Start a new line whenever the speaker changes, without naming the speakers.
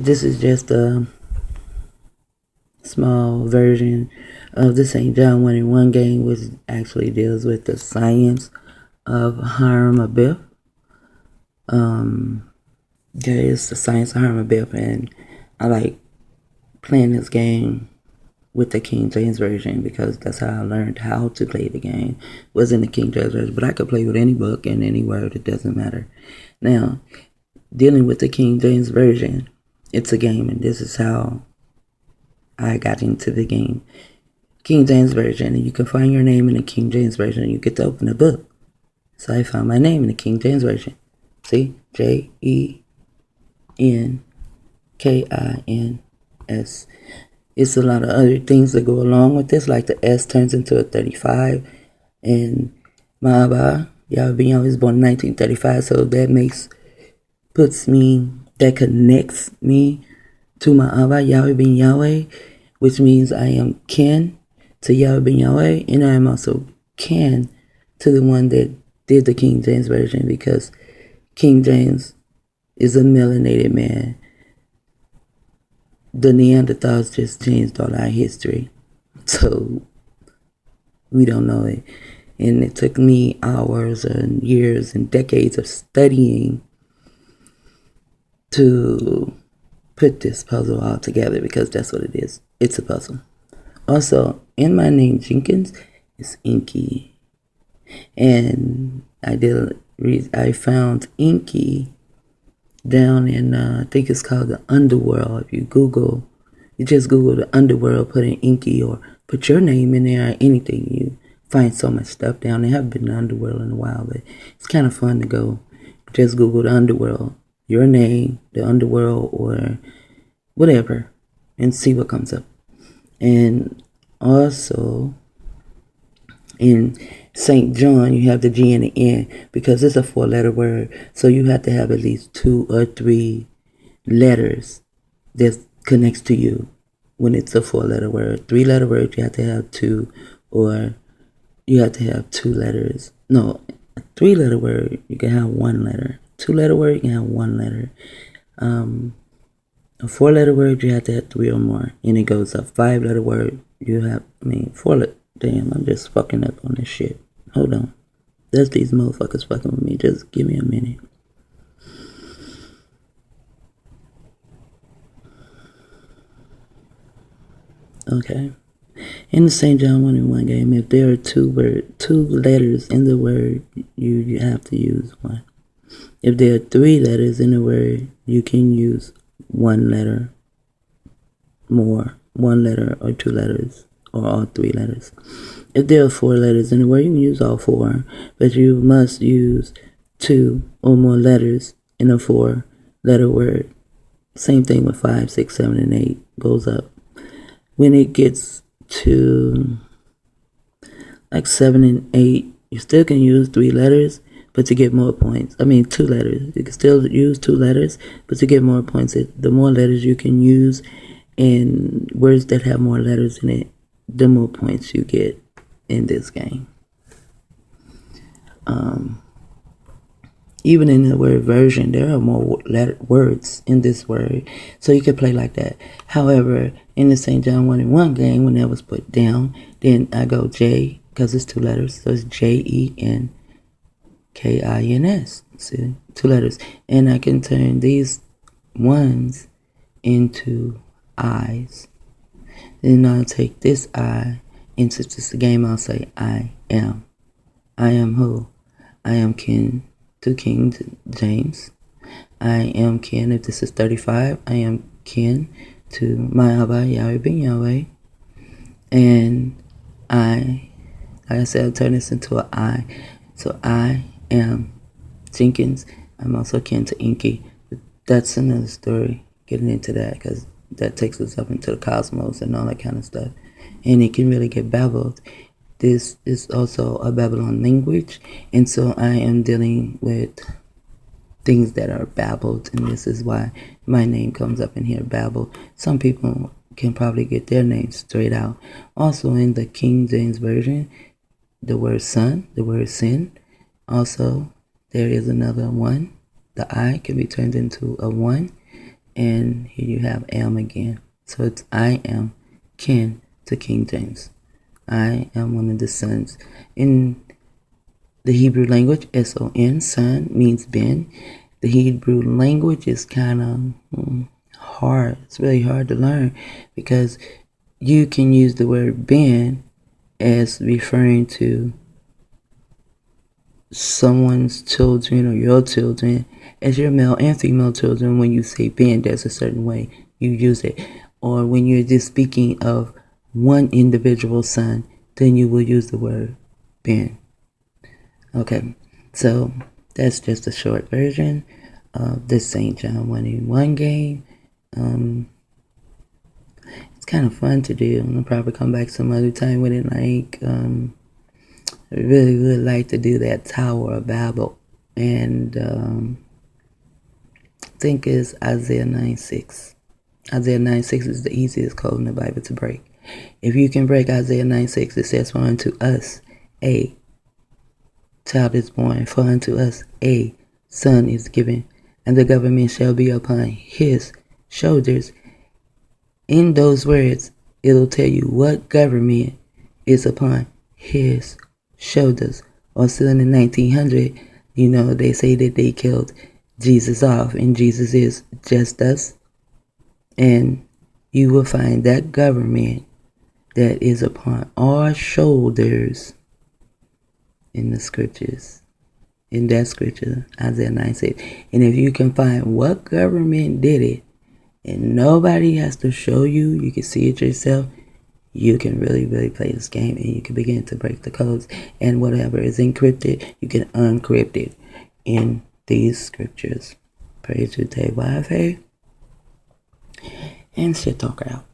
This is just a small version of the St. John 1 in 1 game, which actually deals with the science of harm a bit. It's the science of harm a bit, and I like playing this game with the King James Version because that's how I learned how to play the game. Was in the King James Version, but I could play with any book and any word, it doesn't matter. Now, dealing with the King James Version, it's a game, and this is how I got into the game. King James Version, and you can find your name in the King James Version, and you get to open the book. So I found my name in the King James Version. See? JeNKINS. It's a lot of other things that go along with this, like the S turns into a 35, and Maaba, Yahweh was born in 1935, so that connects me to Maaba, Yahweh ben Yahweh, which means I am kin to Yahweh ben Yahweh, and I am also kin to the one that did the King James Version, because King James is a melanated man. The Neanderthals just changed all our history, so we don't know it. And it took me hours and years and decades of studying to put this puzzle all together, because that's what it is. It's a puzzle. Also, in my name Jenkins is Inky, and I found Inky down in I think it's called the Underworld. If you just Google the Underworld, put in Inky or put your name in there or anything, you find so much stuff down there. I haven't been to the Underworld in a while, but it's kind of fun to go. Just Google the Underworld, your name, the Underworld, or whatever, and see what comes up. And also in St. John, you have the G and the N because it's a 4-letter word. So you have to have at least 2 or 3 letters that connects to you when it's a 4-letter word. 3-letter word, you have to have 2, or you have to have 2 letters. No, a 3-letter word, you can have 1 letter. 2-letter word, you can have 1 letter. A 4-letter word, you have to have 3 or more, and it goes up. 5-letter word, damn, I'm just fucking up on this shit. Hold on. That's these motherfuckers fucking with me. Just give me a minute. Okay. In the St. John 1 in 1 game, if there are 2 letters in the word, you have to use 1. If there are 3 letters in the word, you can use 1 letter more, 1 letter or 2 letters, or all 3 letters. If there are 4 letters in the word, you can use all 4, but you must use 2 or more letters in a 4-letter word. Same thing with 5, 6, 7, and 8 goes up. When it gets to like 7 and 8, you still can use 3 letters, but to get more points. 2 letters. You can still use 2 letters, but to get more points, the more letters you can use in words that have more letters in it, the more points you get in this game. Even in the word version, there are more words in this word, so you can play like that. However, in the St. John 1 in 1 game, when that was put down, then I go J, because it's 2 letters, so it's JeNKINS. See, 2 letters, and I can turn these ones into I's. Then I'll take this I, and since it's a game, I'll say I am. I am who? I am kin to King James. I am kin, if this is 35, I am kin to my Abba, Yahweh ben Yahweh. And like I said, I'll turn this into an I. So I am Jenkins. I'm also kin to Inky. But that's another story, getting into that, because that takes us up into the cosmos and all that kind of stuff. And it can really get babbled. This is also a Babylon language, and so I am dealing with things that are babbled, and this is why my name comes up in here, Babel. Some people can probably get their names straight out. Also in the King James Version, the word son, the word sin, also there is another 1. The I can be turned into a 1, and here you have am again. So it's I am kin to King James. I am one of the sons. In the Hebrew language, S-O-N, son, means Ben. The Hebrew language is kind of hard. It's really hard to learn because you can use the word Ben as referring to someone's children or your children as your male and female children. When you say Ben, there's a certain way you use it. Or when you're just speaking of one individual son, then you will use the word Ben. Okay, so that's just a short version of this St. John 1-in-1 game. It's kind of fun to do. I'll probably come back some other time with it. I really would like to do that Tower of Babel, and I think it's Isaiah 9:6. Isaiah 9:6 is the easiest code in the Bible to break. If you can break Isaiah 9:6, it says, "For unto us a child is born, for unto us a son is given, and the government shall be upon his shoulders." In those words, it'll tell you what government is upon his shoulders. Also in the 1900, they say that they killed Jesus off, and Jesus is just us. And you will find that government that is upon our shoulders in the scriptures. In that scripture, Isaiah 9:6. And if you can find what government did it, and nobody has to show you, you can see it yourself, you can really, really play this game, and you can begin to break the codes. And whatever is encrypted, you can uncrypt it in these scriptures. Praise to Wi-Fi and shit talker out.